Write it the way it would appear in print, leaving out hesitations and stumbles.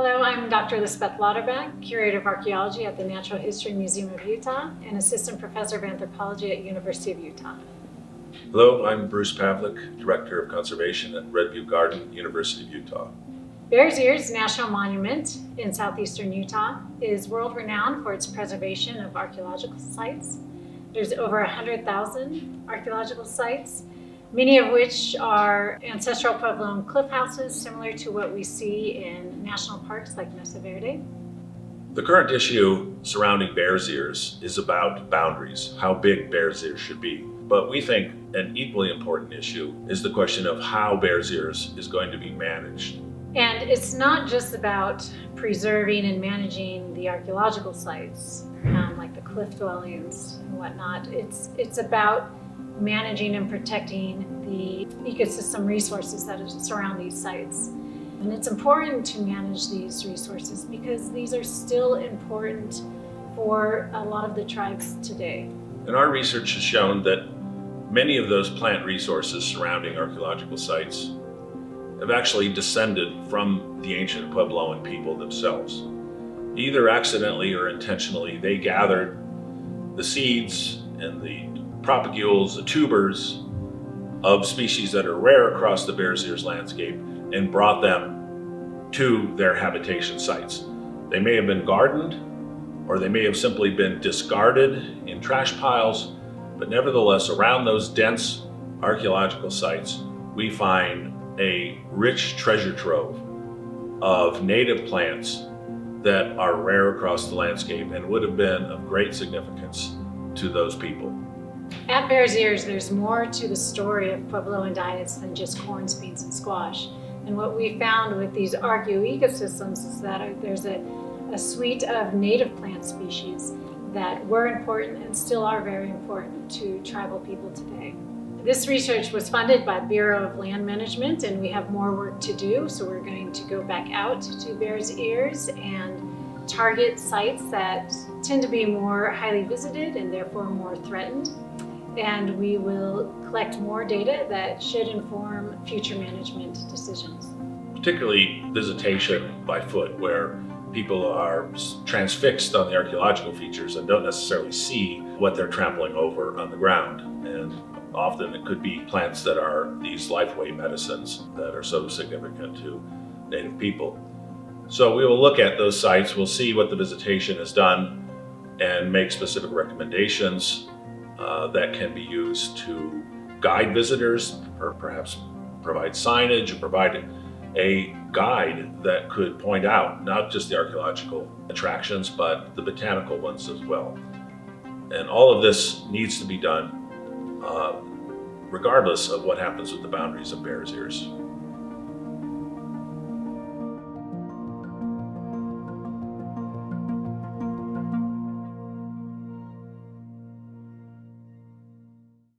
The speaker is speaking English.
Hello, I'm Dr. Elizabeth Lauterbach, Curator of Archaeology at the Natural History Museum of Utah and Assistant Professor of Anthropology at University of Utah. Hello, I'm Bruce Pavlik, Director of Conservation at Redview Garden, University of Utah. Bears Ears National Monument in Southeastern Utah is world-renowned for its preservation of archaeological sites. There's over 100,000 archaeological sites, many of which are ancestral Puebloan cliff houses, similar to what we see in national parks like Mesa Verde. The current issue surrounding Bears Ears is about boundaries, how big Bears Ears should be. But we think an equally important issue is the question of how Bears Ears is going to be managed. And it's not just about preserving and managing the archaeological sites, like the cliff dwellings and whatnot. It's about managing and protecting the ecosystem resources that surround these sites. And it's important to manage these resources because these are still important for a lot of the tribes today. And our research has shown that many of those plant resources surrounding archaeological sites have actually descended from the ancient Puebloan people themselves. Either accidentally or intentionally, they gathered the seeds and the propagules, the tubers of species that are rare across the Bears Ears landscape and brought them to their habitation sites. They may have been gardened, or they may have simply been discarded in trash piles, but nevertheless, around those dense archaeological sites, we find a rich treasure trove of native plants that are rare across the landscape and would have been of great significance to those people. At Bears Ears, there's more to the story of Puebloan diets than just corn, beans, and squash. And what we found with these archaeo-ecosystems is that there's a suite of native plant species that were important and still are very important to tribal people today. This research was funded by Bureau of Land Management, and we have more work to do. So we're going to go back out to Bears Ears and target sites that tend to be more highly visited and therefore more threatened. And we will collect more data that should inform future management decisions. Particularly visitation by foot, where people are transfixed on the archaeological features and don't necessarily see what they're trampling over on the ground. And often it could be plants that are these lifeway medicines that are so significant to Native people. So we will look at those sites, we'll see what the visitation has done and make specific recommendations that can be used to guide visitors, or perhaps provide signage, or provide a guide that could point out not just the archaeological attractions, but the botanical ones as well. And all of this needs to be done regardless of what happens with the boundaries of Bears Ears.